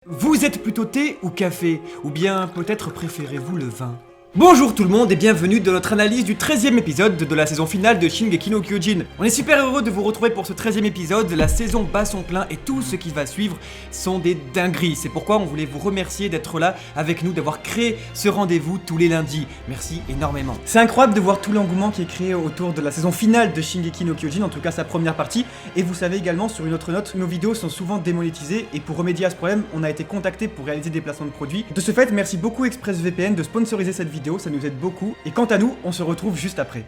Vous êtes plutôt thé ou café? Ou bien peut-être préférez-vous le vin? Bonjour tout le monde et bienvenue dans notre analyse du 13e épisode de la saison finale de Shingeki no Kyojin. On est super heureux de vous retrouver pour ce 13e épisode, la saison bat son plein et tout ce qui va suivre sont des dingueries. C'est pourquoi on voulait vous remercier d'être là avec nous, d'avoir créé ce rendez-vous tous les lundis. Merci énormément. C'est incroyable de voir tout l'engouement qui est créé autour de la saison finale de Shingeki no Kyojin, en tout cas sa première partie. Et vous savez également, sur une autre note, nos vidéos sont souvent démonétisées et pour remédier à ce problème, on a été contacté pour réaliser des placements de produits. De ce fait, merci beaucoup ExpressVPN de sponsoriser cette vidéo, ça nous aide beaucoup. Et quant à nous, on se retrouve juste après.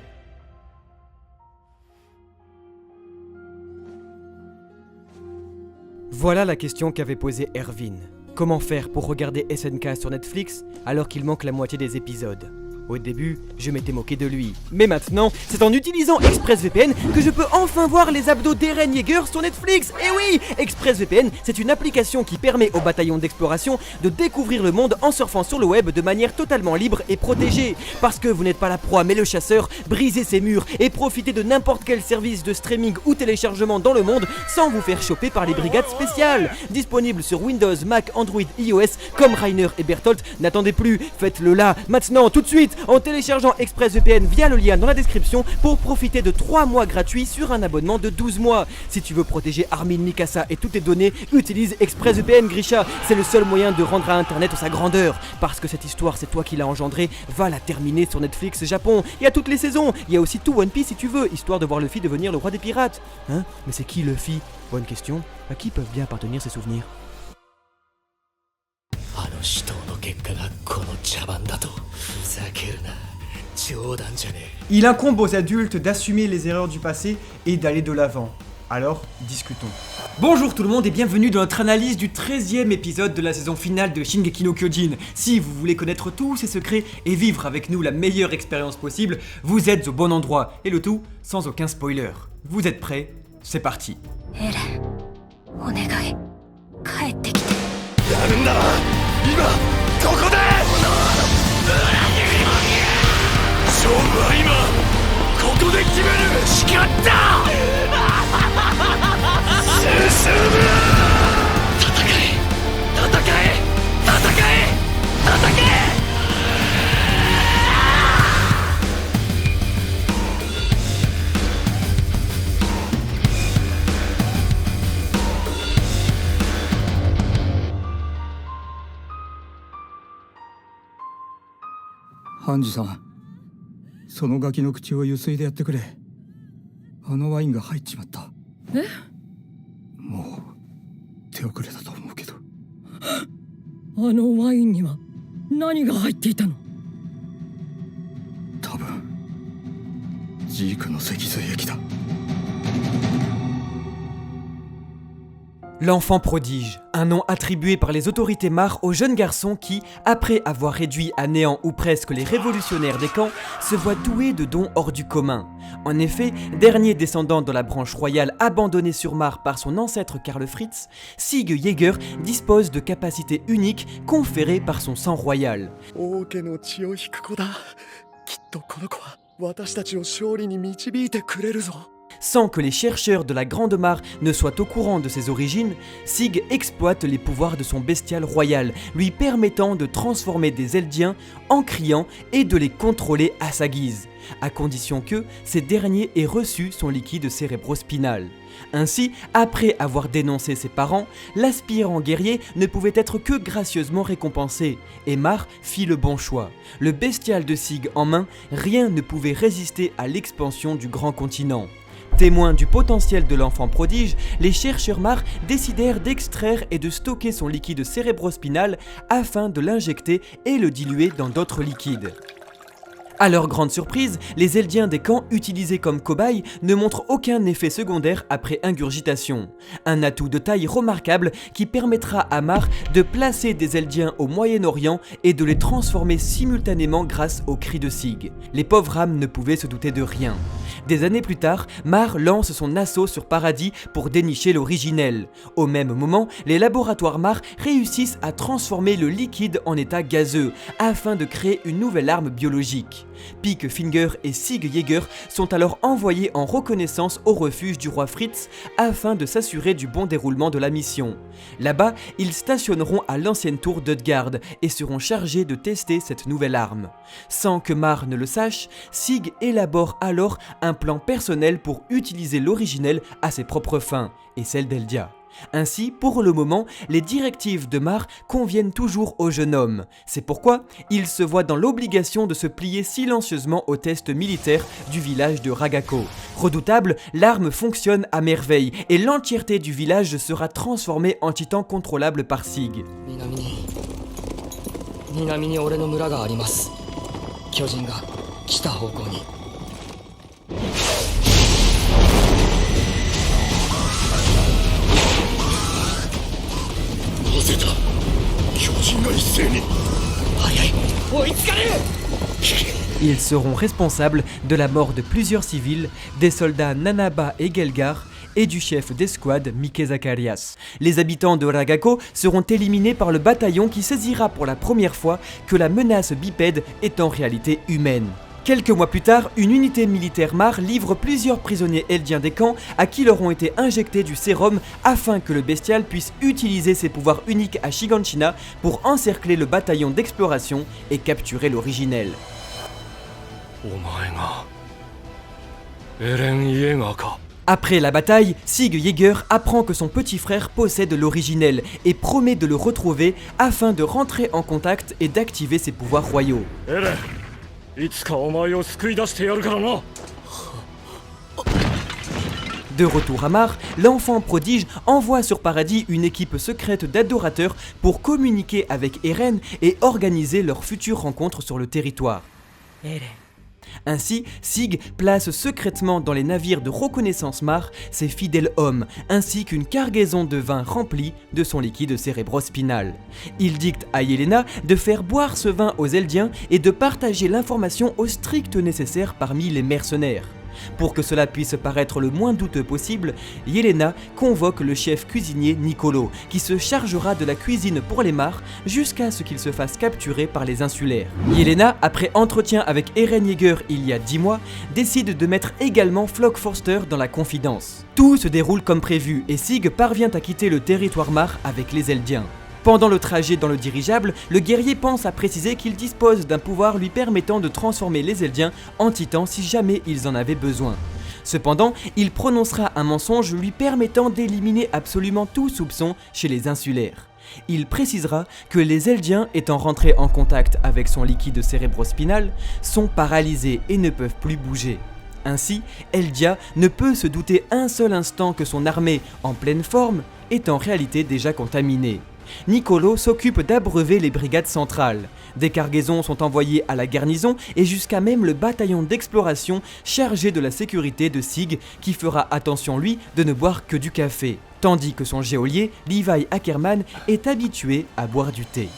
Voilà la question qu'avait posée Erwin. Comment faire pour regarder SNK sur Netflix alors qu'il manque la moitié des épisodes? Au début, je m'étais moqué de lui. Mais maintenant, c'est en utilisant ExpressVPN que je peux enfin voir les abdos d'Eren Yeager sur Netflix. Et oui, ExpressVPN, c'est une application qui permet au bataillon d'exploration de découvrir le monde en surfant sur le web de manière totalement libre et protégée. Parce que vous n'êtes pas la proie mais le chasseur, brisez ces murs et profitez de n'importe quel service de streaming ou téléchargement dans le monde sans vous faire choper par les brigades spéciales. Disponible sur Windows, Mac, Android, iOS, comme Rainer et Bertolt. N'attendez plus, faites-le là, maintenant, tout de suite, en téléchargeant ExpressVPN via le lien dans la description pour profiter de 3 mois gratuits sur un abonnement de 12 mois. Si tu veux protéger Armin, Mikasa et toutes tes données, utilise ExpressVPN, Grisha. C'est le seul moyen de rendre à Internet sa grandeur. Parce que cette histoire, c'est toi qui l'as engendrée, va la terminer sur Netflix Japon. Il y a toutes les saisons, il y a aussi tout One Piece si tu veux, histoire de voir Luffy devenir le roi des pirates. Hein? Mais c'est qui Luffy? Bonne question. À qui peuvent bien appartenir ces souvenirs? Il incombe aux adultes d'assumer les erreurs du passé et d'aller de l'avant. Alors, discutons. Bonjour tout le monde et bienvenue dans notre analyse du 13e épisode de la saison finale de Shingeki no Kyojin. Si vous voulez connaître tous ces secrets et vivre avec nous la meilleure expérience possible, vous êtes au bon endroit. Et le tout sans aucun spoiler. Vous êtes prêts? C'est parti. Hanji-san, そのガキの口をゆすいでやってくれ。あのワインが入っちまった。え？もう手遅れだと思うけど。あのワインには何が入っていたの？多分ジークの脊髄液だ。L'enfant prodige, un nom attribué par les autorités mares au jeune garçon qui, après avoir réduit à néant ou presque les révolutionnaires des camps, se voit doué de dons hors du commun. En effet, dernier descendant de la branche royale abandonnée sur Mars par son ancêtre Karl Fritz, Sig Yeager dispose de capacités uniques conférées par son sang royal. Sans que les chercheurs de la Grande Mare ne soient au courant de ses origines, Sig exploite les pouvoirs de son bestial royal, lui permettant de transformer des Eldiens en criant et de les contrôler à sa guise, à condition que ces derniers aient reçu son liquide cérébrospinal. Ainsi, après avoir dénoncé ses parents, l'aspirant guerrier ne pouvait être que gracieusement récompensé, et Mar fit le bon choix. Le bestial de Sig en main, rien ne pouvait résister à l'expansion du grand continent. Témoins du potentiel de l'enfant prodige, les chercheurs Mar décidèrent d'extraire et de stocker son liquide cérébrospinal afin de l'injecter et le diluer dans d'autres liquides. À leur grande surprise, les Eldiens des camps utilisés comme cobayes ne montrent aucun effet secondaire après ingurgitation. Un atout de taille remarquable qui permettra à Mar de placer des Eldiens au Moyen-Orient et de les transformer simultanément grâce aux cris de Sig. Les pauvres âmes ne pouvaient se douter de rien. Des années plus tard, Mar lance son assaut sur Paradis pour dénicher l'originel. Au même moment, les laboratoires Mar réussissent à transformer le liquide en état gazeux afin de créer une nouvelle arme biologique. Pick Finger et Sig Jäger sont alors envoyés en reconnaissance au refuge du roi Fritz afin de s'assurer du bon déroulement de la mission. Là-bas, ils stationneront à l'ancienne tour d'Utgard et seront chargés de tester cette nouvelle arme. Sans que Mar ne le sache, Sig élabore alors un plan personnel pour utiliser l'originel à ses propres fins et celles d'Eldia. Ainsi, pour le moment, les directives de Mar conviennent toujours au jeune homme. C'est pourquoi il se voit dans l'obligation de se plier silencieusement aux tests militaires du village de Ragako. Redoutable, l'arme fonctionne à merveille et l'entièreté du village sera transformée en titan contrôlable par Sig. 南に俺の村があります。巨人が来た方向に。なぜだ巨人が一斉に。早い、追いつかれる。 Ils seront responsables de la mort de plusieurs civils, des soldats Nanaba et Gelgar, et du chef d'escouade Mike Zacharias. Les habitants de Ragako seront éliminés par le bataillon qui saisira pour la première fois que la menace bipède est en réalité humaine. Quelques mois plus tard, une unité militaire Mar livre plusieurs prisonniers eldiens des camps à qui leur ont été injectés du sérum afin que le bestial puisse utiliser ses pouvoirs uniques à Shiganshina pour encercler le bataillon d'exploration et capturer l'originel. お前がエレン・イエガーか。 Après la bataille, Sig Jäger apprend que son petit frère possède l'originel et promet de le retrouver afin de rentrer en contact et d'activer ses pouvoirs royaux. エレン、いつかお前を救い出してやるからな。 De retour à Mar, l'enfant prodige envoie sur Paradis une équipe secrète d'adorateurs pour communiquer avec Eren et organiser leur future rencontre sur le territoire. Ainsi, Sig place secrètement dans les navires de reconnaissance Mar ses fidèles hommes, ainsi qu'une cargaison de vin remplie de son liquide cérébrospinal. Il dicte à Yelena de faire boire ce vin aux Eldiens et de partager l'information au strict nécessaire parmi les mercenaires. Pour que cela puisse paraître le moins douteux possible, Yelena convoque le chef cuisinier Nicolo, qui se chargera de la cuisine pour les Mar jusqu'à ce qu'il se fasse capturer par les insulaires. Yelena, après entretien avec Eren Yeager il y a 10 mois, décide de mettre également Flock Forster dans la confidence. Tout se déroule comme prévu et Sig parvient à quitter le territoire Mar avec les Eldiens. Pendant le trajet dans le dirigeable, le guerrier pense à préciser qu'il dispose d'un pouvoir lui permettant de transformer les Eldiens en titans si jamais ils en avaient besoin. Cependant, il prononcera un mensonge lui permettant d'éliminer absolument tout soupçon chez les insulaires. Il précisera que les Eldiens étant rentrés en contact avec son liquide cérébrospinal sont paralysés et ne peuvent plus bouger. Ainsi, Eldia ne peut se douter un seul instant que son armée, en pleine forme, est en réalité déjà contaminée. Nicolo s'occupe d'abreuver les brigades centrales. Des cargaisons sont envoyées à la garnison et jusqu'à même le bataillon d'exploration chargé de la sécurité de Sig qui fera attention lui de ne boire que du café, tandis que son geôlier, Levi Ackerman, est habitué à boire du thé.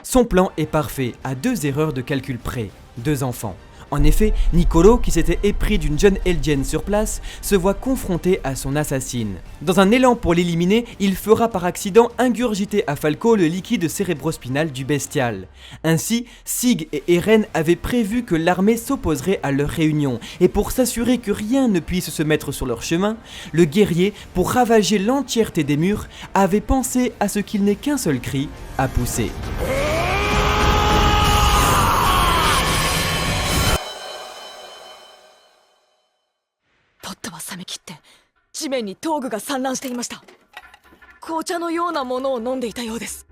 Son plan est parfait, à 2 erreurs de calcul près, 2 enfants. En effet, Nicolo, qui s'était épris d'une jeune Eldienne sur place, se voit confronté à son assassine. Dans un élan pour l'éliminer, il fera par accident ingurgiter à Falco le liquide cérébrospinal du bestial. Ainsi, Sig et Eren avaient prévu que l'armée s'opposerait à leur réunion, et pour s'assurer que rien ne puisse se mettre sur leur chemin, le guerrier, pour ravager l'entièreté des murs, avait pensé à ce qu'il n'est qu'un seul cri à pousser. ポットは冷めきって地面に闘具が散乱していました。紅茶のようなものを飲んでいたようです。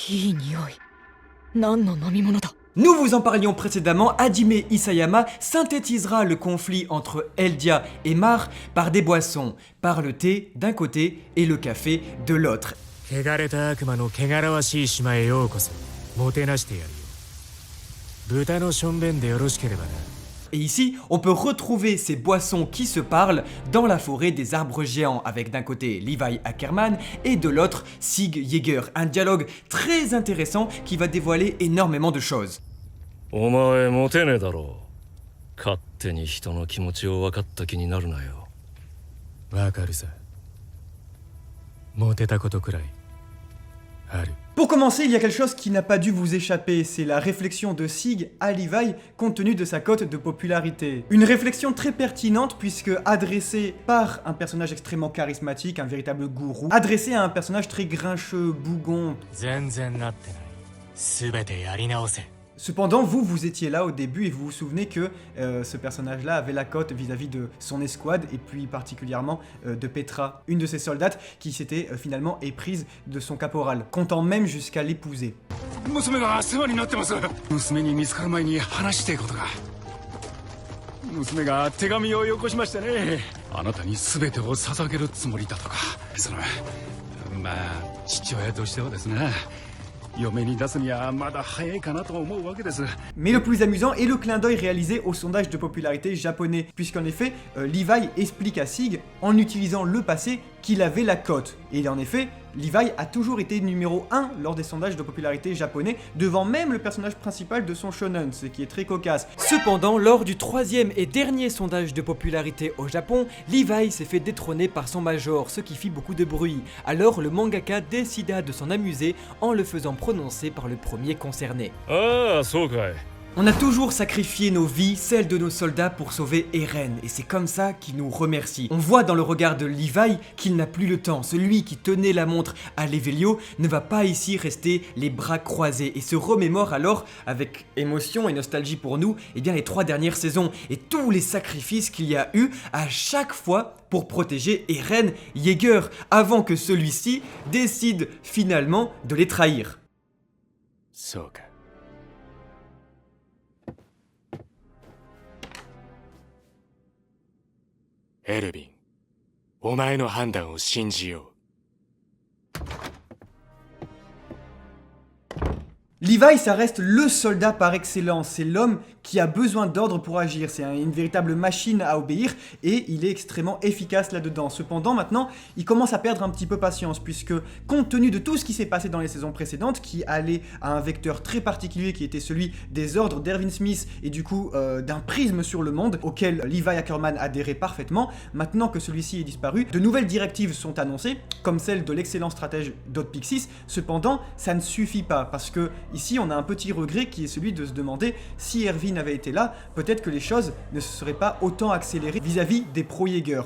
いい匂い。何の飲み物だ。 Nous vous en parlions précédemment, Hajime Isayama synthétisera le conflit entre Eldia et Mar par des boissons, par le thé d'un côté et le café de l'autre. 汚れた悪魔の汚らわしい島へようこそ。もてなしてやるよ。豚のしょんべんでよろしければな。 Et ici, on peut retrouver ces boissons qui se parlent dans la forêt des arbres géants, avec d'un côté Levi Ackerman et de l'autre Sig Jäger. Un dialogue très intéressant qui va dévoiler énormément de choses. お前モテねえだろう。勝手に人の気持ちを分かった気になるなよ。わかるさ。モテたことくらいある。 Pour commencer, il y a quelque chose qui n'a pas dû vous échapper, c'est la réflexion de Sig à Levi compte tenu de sa cote de popularité. Une réflexion très pertinente puisque adressée par un personnage extrêmement charismatique, un véritable gourou, adressée à un personnage très grincheux, bougon. 全然なってない。すべてやり直せ。 Cependant, vous étiez là au début et vous vous souvenez que ce personnage-là avait la cote vis-à-vis de son escouade et puis particulièrement de Petra, une de ses soldates qui s'était finalement éprise de son caporal, comptant même jusqu'à l'épouser. 娘が世話になってます。娘に見つかる前に話していことが。娘が手紙をよこしましてね。あなたに全てを捧げるつもりだとか。まあ父親としてはですね。 Mais le plus amusant est le clin d'œil réalisé au sondage de popularité japonais, puisqu'en effet, Levi explique à Sig, en utilisant le passé, qu'il avait la cote. Et en effet, Levi a toujours été numéro 1 lors des sondages de popularité japonais, devant même le personnage principal de son shonen, ce qui est très cocasse. Cependant, lors du troisième et dernier sondage de popularité au Japon, Levi s'est fait détrôner par son major, ce qui fit beaucoup de bruit. Alors le mangaka décida de s'en amuser en le faisant prononcer par le premier concerné. Ah,そうかい。 On a toujours sacrifié nos vies, celles de nos soldats, pour sauver Eren, et c'est comme ça qu'il nous remercie. On voit dans le regard de Levi qu'il n'a plus le temps. Celui qui tenait la montre à Levelio ne va pas ici rester les bras croisés, et se remémore alors, avec émotion et nostalgie pour nous, eh bien les 3 dernières saisons, et tous les sacrifices qu'il y a eu à chaque fois pour protéger Eren Yeager, avant que celui-ci décide finalement de les trahir. そうか。 エルヴィン、お前の判断を信じよう。 Levi, ça reste le soldat par excellence, c'est l'homme qui a besoin d'ordre pour agir, c'est une véritable machine à obéir et il est extrêmement efficace là-dedans. Cependant, maintenant, il commence à perdre un petit peu patience puisque, compte tenu de tout ce qui s'est passé dans les saisons précédentes, qui allait à un vecteur très particulier qui était celui des ordres d'Erwin Smith et du coup d'un prisme sur le monde auquel Levi Ackerman adhérait parfaitement, maintenant que celui-ci est disparu, de nouvelles directives sont annoncées, comme celle de l'excellent stratège Dot Pixis. Cependant, ça ne suffit pas parce que ici, on a un petit regret qui est celui de se demander si Erwin avait été là, peut-être que les choses ne se seraient pas autant accélérées vis-à-vis des pro-Jaeger.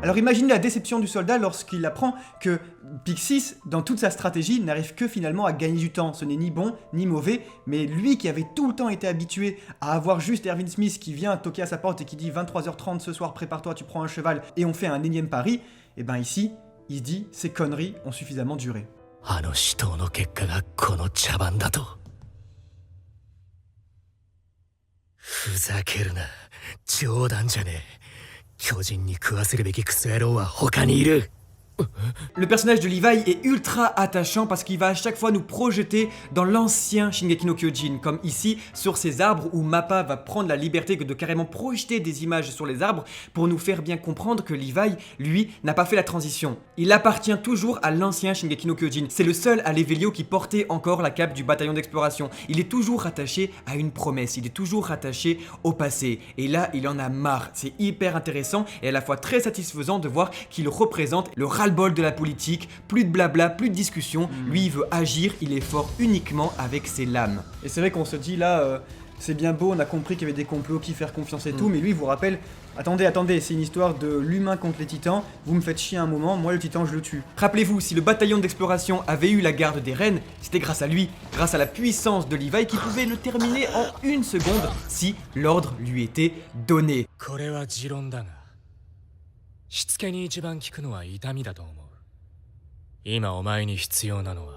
Alors imaginez la déception du soldat lorsqu'il apprend que Pixis, dans toute sa stratégie, n'arrive que finalement à gagner du temps. Ce n'est ni bon ni mauvais, mais lui qui avait tout le temps été habitué à avoir juste Erwin Smith qui vient toquer à sa porte et qui dit 23h30 ce soir, prépare-toi, tu prends un cheval, et on fait un énième pari, et ben ici, il se dit, ces conneries ont suffisamment duré. あの死闘の結果がこの茶番だと。ふざけるな。冗談じゃねえ。巨人に食わせるべきクソ野郎は他にいる。 Le personnage de Levi est ultra attachant parce qu'il va à chaque fois nous projeter dans l'ancien Shingeki no Kyojin, comme ici sur ces arbres où Mappa va prendre la liberté de carrément projeter des images sur les arbres pour nous faire bien comprendre que Levi, lui, n'a pas fait la transition. Il appartient toujours à l'ancien Shingeki no Kyojin. C'est le seul à Levelio qui portait encore la cape du bataillon d'exploration. Il est toujours rattaché à une promesse, il est toujours rattaché au passé. Et là, il en a marre. C'est hyper intéressant et à la fois très satisfaisant de voir qu'il représente le ras-le-bol de la politique, plus de blabla, plus de discussion. Lui, il veut agir, il est fort uniquement avec ses lames. Et c'est vrai qu'on se dit là, c'est bien beau, on a compris qu'il y avait des complots, qui faire confiance et tout, mais lui, il vous rappelle, attendez, c'est une histoire de l'humain contre les titans, vous me faites chier un moment, moi le titan, je le tue. Rappelez-vous, si le bataillon d'exploration avait eu la garde des reines, c'était grâce à lui, grâce à la puissance de Levi qui pouvait le terminer en 1 seconde si l'ordre lui était donné. これは持論だが、しつけに一番効くのは痛みだと思う。今お前に必要なのは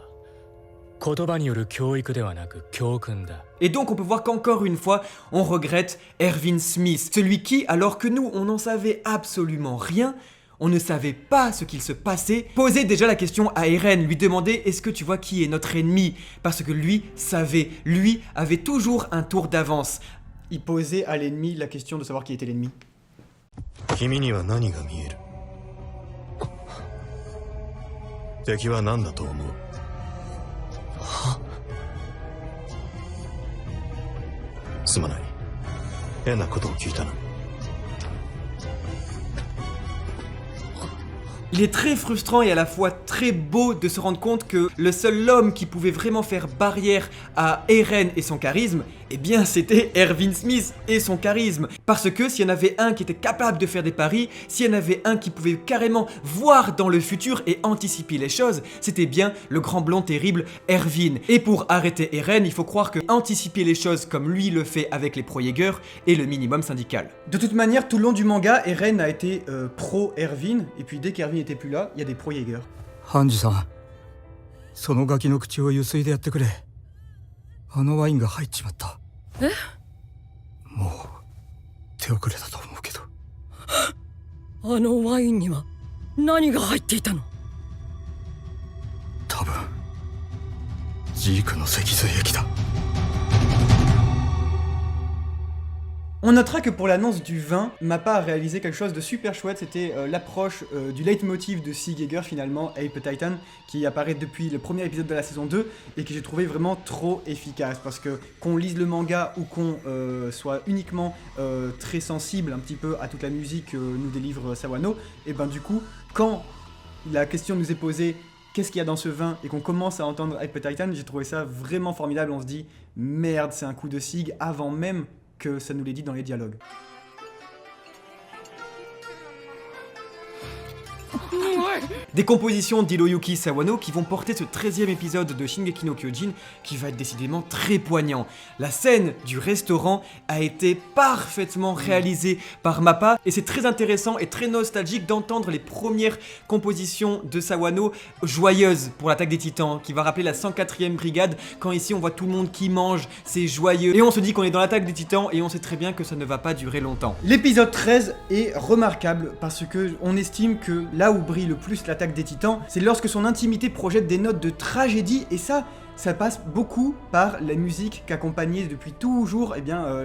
言葉による教育ではなく教訓だ。 Et donc on peut voir qu'encore une fois, on regrette Erwin Smith, celui qui, alors que nous, on n'en savait absolument rien, on ne savait pas ce qu'il se passait, posait déjà la question à Eren, lui demandait est-ce que tu vois qui est notre ennemi? Parce que lui savait, lui avait toujours un tour d'avance. il posait à l'ennemi la question de savoir qui était l'ennemi. 君には何が見える？敵は何だと思う？すまない。変なことを聞いたな。 Il est très frustrant et à la fois très beau de se rendre compte que le seul homme qui pouvait vraiment faire barrière à Eren et son charisme, eh bien c'était Erwin Smith et son charisme. Parce que s'il y en avait un qui était capable de faire des paris, s'il y en avait un qui pouvait carrément voir dans le futur et anticiper les choses, c'était bien le grand blond terrible Erwin. Et pour arrêter Eren, il faut croire que anticiper les choses comme lui le fait avec les pro-Jaeger est le minimum syndical. De toute manière, tout le long du manga, Eren a été pro-Erwin, et puis dès qu'Erwin n'était plus là, il y a des pro-Jaeger. ハンジさん、そのガキの口をゆすいでやってくれ。あのワインが入っちまった。え？もう手遅れだと思うけど。あのワインには何が入っていたの？多分ジークの脊髄液だ。 On notera que pour l'annonce du vin, Mappa a réalisé quelque chose de super chouette, c'était l'approche du leitmotiv de Sea Jaeger finalement, Ape Titan, qui apparaît depuis le premier épisode de la saison 2 et que j'ai trouvé vraiment trop efficace parce que qu'on lise le manga ou qu'on soit uniquement très sensible un petit peu à toute la musique que nous délivre Sawano, et ben du coup, quand la question nous est posée qu'est-ce qu'il y a dans ce vin et qu'on commence à entendre Ape Titan, j'ai trouvé ça vraiment formidable, on se dit merde c'est un coup de sig avant même que ça nous l'ait dit dans les dialogues. Des compositions d'Hiroyuki Sawano qui vont porter ce 13e épisode de Shingeki no Kyojin qui va être décidément très poignant. La scène du restaurant a été parfaitement réalisée par Mappa et c'est très intéressant et très nostalgique d'entendre les premières compositions de Sawano joyeuses pour l'attaque des titans qui va rappeler la 104e brigade quand ici on voit tout le monde qui mange, c'est joyeux et on se dit qu'on est dans l'attaque des titans et on sait très bien que ça ne va pas durer longtemps. L'épisode 13 est remarquable parce que on estime que là où brille le plus l'attaque des titans, c'est lorsque son intimité projette des notes de tragédie et ça passe beaucoup par la musique qu'accompagnait depuis toujours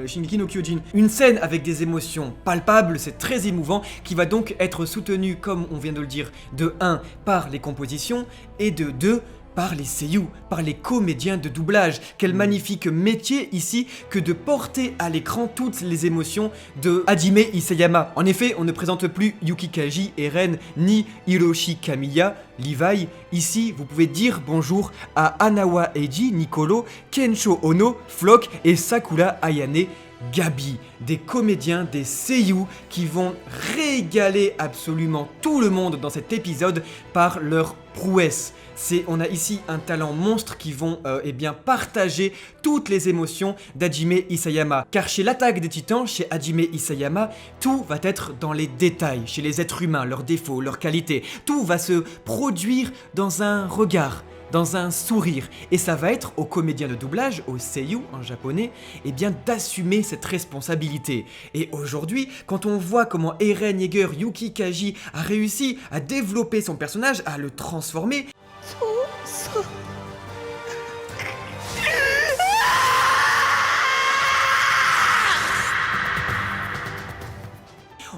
Shingeki no Kyojin. Une scène avec des émotions palpables, c'est très émouvant, qui va donc être soutenue, comme on vient de le dire, de 1 par les compositions et de 2 par les seiyuu, par les comédiens de doublage. Quel magnifique métier ici que de porter à l'écran toutes les émotions de Hajime Isayama. En effet, on ne présente plus Yuki Kaji, Eren, ni Hiroshi Kamiya, Levi. Ici, vous pouvez dire bonjour à Anawa Eiji, Nicolo, Kensho Ono, Flock et Sakura Ayane, Gabi, des comédiens, des seiyuu qui vont régaler absolument tout le monde dans cet épisode par leur prouesse. On a ici un talent monstre qui vont partager toutes les émotions d'Hajime Isayama. Car chez l'attaque des titans, chez Hajime Isayama, tout va être dans les détails, chez les êtres humains, leurs défauts, leurs qualités. Tout va se produire dans un regard, dans un sourire. Et ça va être aux comédiens de doublage, aux seiyuu en japonais, d'assumer cette responsabilité. Et aujourd'hui, quand on voit comment Eren Yeager Yuki Kaji a réussi à développer son personnage, à le transformer,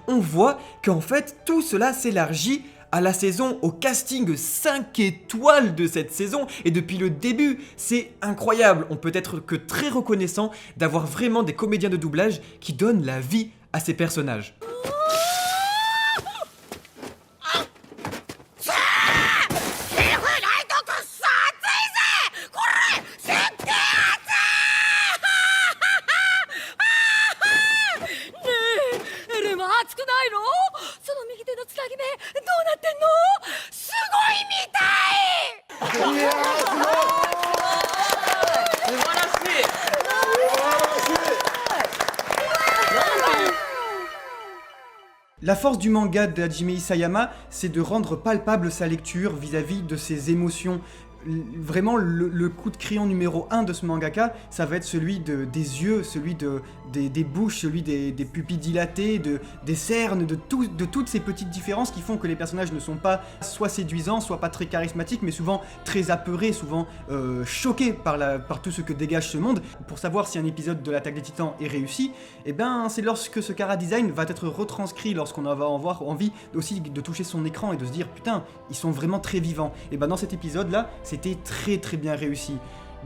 on voit qu'en fait tout cela s'élargit à la saison, au casting 5 étoiles de cette saison et depuis le début, c'est incroyable. On peut être que très reconnaissant d'avoir vraiment des comédiens de doublage qui donnent la vie à ces personnages. La force du manga de Hajime Isayama, c'est de rendre palpable sa lecture vis-à-vis de ses émotions. vraiment le coup de crayon numéro 1 de ce mangaka, ça va être celui des yeux, celui des bouches, celui des pupilles dilatées, des cernes, de toutes ces petites différences qui font que les personnages ne sont pas soit séduisants, soit pas très charismatiques, mais souvent très apeurés, souvent choqués par tout ce que dégage ce monde. Pour savoir si un épisode de l'Attaque des Titans est réussi, et ben c'est lorsque ce chara-design va être retranscrit, lorsqu'on va avoir envie aussi de toucher son écran et de se dire putain, ils sont vraiment très vivants. Et ben dans cet épisode là, c'était très très bien réussi.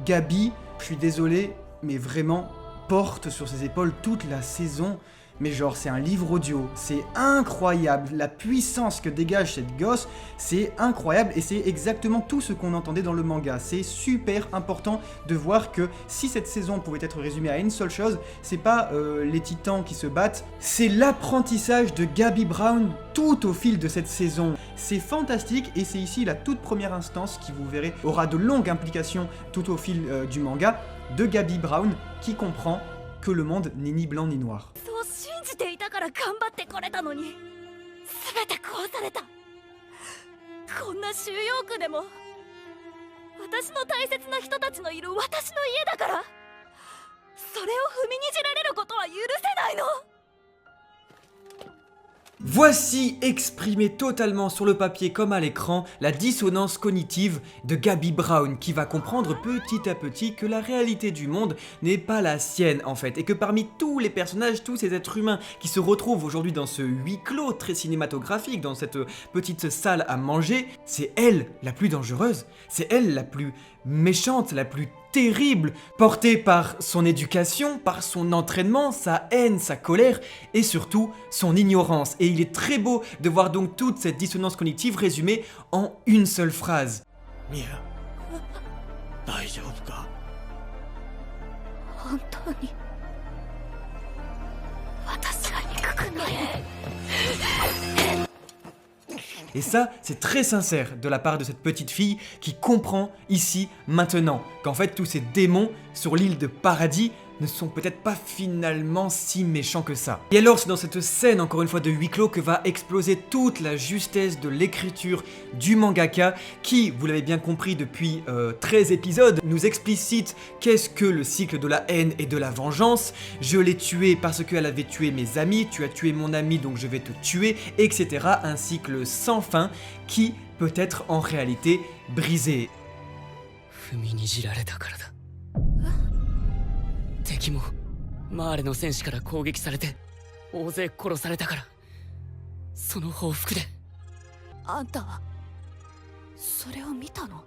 Gabi, je suis désolé, mais vraiment porte sur ses épaules toute la saison. Mais genre, c'est un livre audio, c'est incroyable, la puissance que dégage cette gosse, c'est incroyable et c'est exactement tout ce qu'on entendait dans le manga. C'est super important de voir que si cette saison pouvait être résumée à une seule chose, c'est pas les titans qui se battent, c'est l'apprentissage de Gabi Brown tout au fil de cette saison. C'est fantastique et c'est ici la toute première instance qui, vous verrez, aura de longues implications tout au fil du manga, de Gabi Brown qui comprend que le monde n'est ni blanc ni noir. 信じていたから頑張ってこれたのに全て壊された。こんな収容区でも私の大切な人たちのいる私の家だから、それを踏みにじられることは許せないの。 Voici exprimé totalement sur le papier comme à l'écran la dissonance cognitive de Gabi Brown qui va comprendre petit à petit que la réalité du monde n'est pas la sienne en fait et que parmi tous les personnages, tous ces êtres humains qui se retrouvent aujourd'hui dans ce huis clos très cinématographique, dans cette petite salle à manger, c'est elle la plus dangereuse, c'est elle la plus méchante, la plus terrible, portée par son éducation, par son entraînement, sa haine, sa colère et surtout son ignorance. Et il est très beau de voir donc toute cette dissonance cognitive résumée en une seule phrase. Mia, 大丈夫か? 本当に私が憎くない。 Et ça, c'est très sincère de la part de cette petite fille qui comprend ici, maintenant, qu'en fait tous ces démons sur l'île de Paradis ne sont peut-être pas finalement si méchants que ça. Et alors c'est dans cette scène encore une fois de huis clos que va exploser toute la justesse de l'écriture du mangaka qui, vous l'avez bien compris depuis 13 épisodes, nous explicite qu'est-ce que le cycle de la haine et de la vengeance. Je l'ai tuée parce qu'elle avait tué mes amis, tu as tué mon ami donc je vais te tuer, etc. Un cycle sans fin qui peut être en réalité brisé. 踏みにじられたからだ。敵もマーレの戦士から攻撃されて大勢殺されたから、その報復で。あんたはそれを見たの？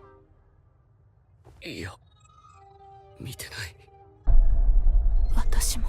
いや、見てない。私も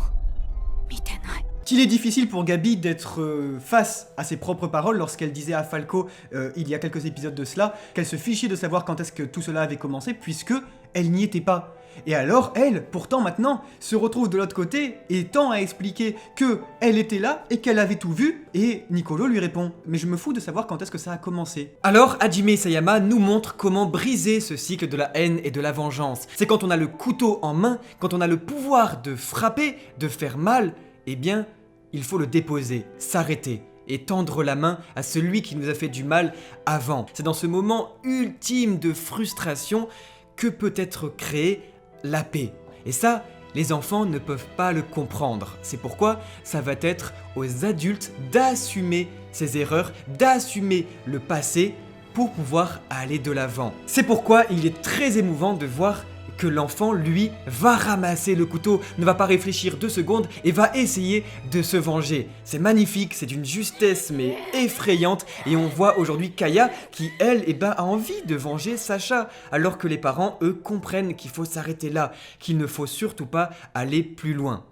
見てない。 Qu'il est difficile pour Gabi d'être face à ses propres paroles lorsqu'elle disait à Falco il y a quelques épisodes de cela qu'elle se fichait de savoir quand est-ce que tout cela avait commencé puisque elle n'y était pas. Et alors elle, pourtant maintenant, se retrouve de l'autre côté et tend à expliquer que elle était là et qu'elle avait tout vu et Nicolo lui répond « Mais je me fous de savoir quand est-ce que ça a commencé ». Alors Hajime Isayama nous montre comment briser ce cycle de la haine et de la vengeance. C'est quand on a le couteau en main, quand on a le pouvoir de frapper, de faire mal, eh bien, il faut le déposer, s'arrêter et tendre la main à celui qui nous a fait du mal avant. C'est dans ce moment ultime de frustration que peut être créée la paix. Et ça, les enfants ne peuvent pas le comprendre. C'est pourquoi ça va être aux adultes d'assumer ces erreurs, d'assumer le passé pour pouvoir aller de l'avant. C'est pourquoi il est très émouvant de voir que l'enfant, lui, va ramasser le couteau, ne va pas réfléchir 2 secondes et va essayer de se venger. C'est magnifique, c'est d'une justesse mais effrayante et on voit aujourd'hui Kaya qui, elle, a envie de venger Sacha alors que les parents, eux, comprennent qu'il faut s'arrêter là, qu'il ne faut surtout pas aller plus loin.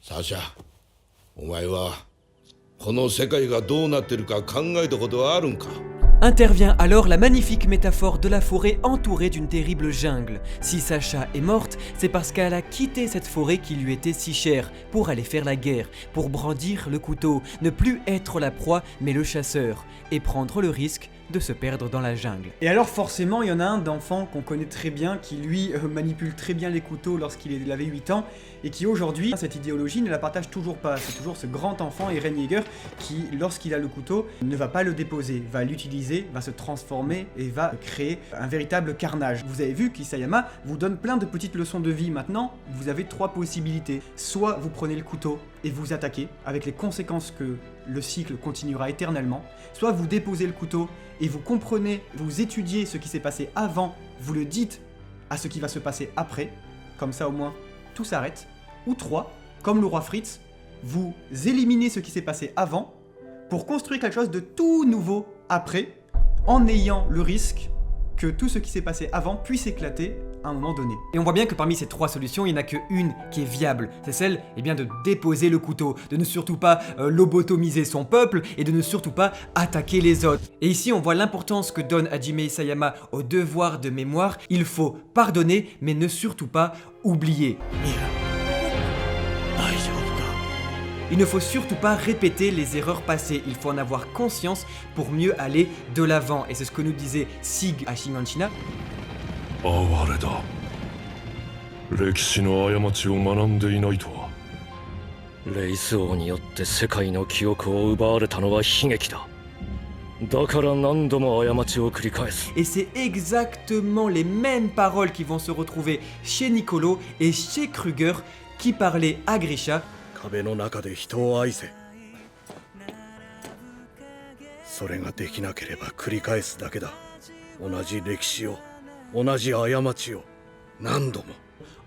Sacha, お前はこの世界がどうなってるか考えたことはあるんか? Intervient alors la magnifique métaphore de la forêt entourée d'une terrible jungle. Si Sacha est morte, c'est parce qu'elle a quitté cette forêt qui lui était si chère, pour aller faire la guerre, pour brandir le couteau, ne plus être la proie mais le chasseur, et prendre le risque de se perdre dans la jungle. Et alors forcément, il y en a un d'enfant qu'on connaît très bien, qui lui manipule très bien les couteaux lorsqu'il avait 8 ans, et qui aujourd'hui, cette idéologie ne la partage toujours pas. C'est toujours ce grand enfant, Eren Yeager, qui, lorsqu'il a le couteau, ne va pas le déposer, va l'utiliser, va se transformer et va créer un véritable carnage. Vous avez vu qu'Isayama vous donne plein de petites leçons de vie. Maintenant, vous avez 3 possibilités. Soit vous prenez le couteau et vous attaquez, avec les conséquences que le cycle continuera éternellement, soit vous déposez le couteau et vous comprenez, vous étudiez ce qui s'est passé avant, vous le dites à ce qui va se passer après, comme ça au moins tout s'arrête, ou 3, comme le roi Fritz, vous éliminez ce qui s'est passé avant pour construire quelque chose de tout nouveau après, en ayant le risque que tout ce qui s'est passé avant puisse éclater à un moment donné. Et on voit bien que parmi ces 3 solutions, il n'y en a qu'une qui est viable. C'est celle de déposer le couteau, de ne surtout pas lobotomiser son peuple et de ne surtout pas attaquer les autres. Et ici, on voit l'importance que donne Hajime Isayama au devoir de mémoire. Il faut pardonner, mais ne surtout pas oublier. Il ne faut surtout pas répéter les erreurs passées, il faut en avoir conscience pour mieux aller de l'avant. Et c'est ce que nous disait Sig à Shinganshina. Et c'est exactement les mêmes paroles qui vont se retrouver chez Niccolo et chez Kruger qui parlaient à Grisha.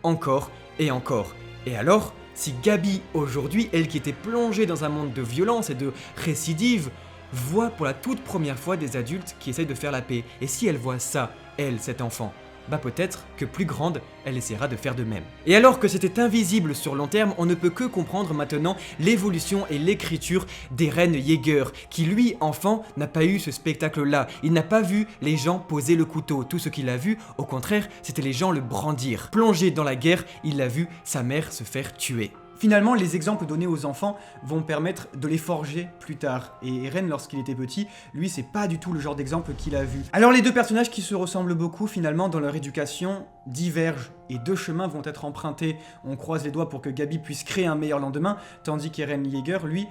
Encore et encore. Et alors, si Gabi aujourd'hui, elle qui était plongée dans un monde de violence et de récidive, voit pour la toute première fois des adultes qui essayent de faire la paix, et si elle voit ça, elle, cet enfant, bah peut-être que plus grande, elle essaiera de faire de même. Et alors que c'était invisible sur long terme, on ne peut que comprendre maintenant l'évolution et l'écriture d'Eren Yeager, qui lui, enfant, n'a pas eu ce spectacle-là. Il n'a pas vu les gens poser le couteau. Tout ce qu'il a vu, au contraire, c'était les gens le brandir. Plongé dans la guerre, il a vu sa mère se faire tuer. Finalement, les exemples donnés aux enfants vont permettre de les forger plus tard. Et Eren, lorsqu'il était petit, lui, c'est pas du tout le genre d'exemple qu'il a vu. Alors les 2 personnages qui se ressemblent beaucoup, finalement, dans leur éducation, divergent. Et 2 chemins vont être empruntés. On croise les doigts pour que Gabi puisse créer un meilleur lendemain, tandis qu'Eren Yeager, lui,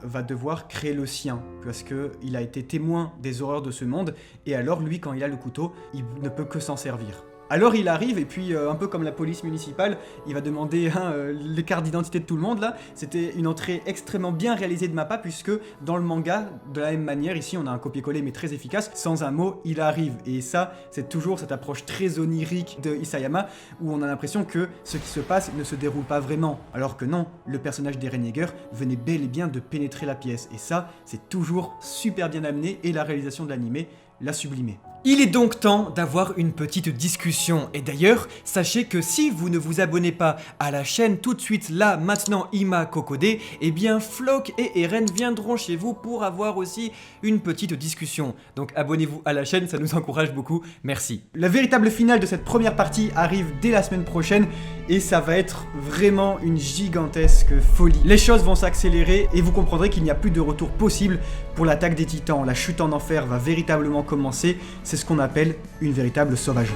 va devoir créer le sien, parce qu'il a été témoin des horreurs de ce monde, et alors, lui, quand il a le couteau, il ne peut que s'en servir. Alors il arrive et puis un peu comme la police municipale, il va demander les cartes d'identité de tout le monde là. C'était une entrée extrêmement bien réalisée de ma part puisque dans le manga, de la même manière, ici on a un copier-coller mais très efficace, sans un mot, il arrive. Et ça, c'est toujours cette approche très onirique de Isayama où on a l'impression que ce qui se passe ne se déroule pas vraiment. Alors que non, le personnage d'Eren Yeager venait bel et bien de pénétrer la pièce. Et ça, c'est toujours super bien amené et la réalisation de l'animé l'a sublimé. Il est donc temps d'avoir une petite discussion. Et d'ailleurs, sachez que si vous ne vous abonnez pas à la chaîne tout de suite, là, maintenant, Ima Kokode, eh bien, Floch et Eren viendront chez vous pour avoir aussi une petite discussion. Donc abonnez-vous à la chaîne, ça nous encourage beaucoup, merci. La véritable finale de cette première partie arrive dès la semaine prochaine et ça va être vraiment une gigantesque folie. Les choses vont s'accélérer et vous comprendrez qu'il n'y a plus de retour possible pour l'attaque des titans. La chute en enfer va véritablement commencer. C'est ce qu'on appelle une véritable sauvagerie.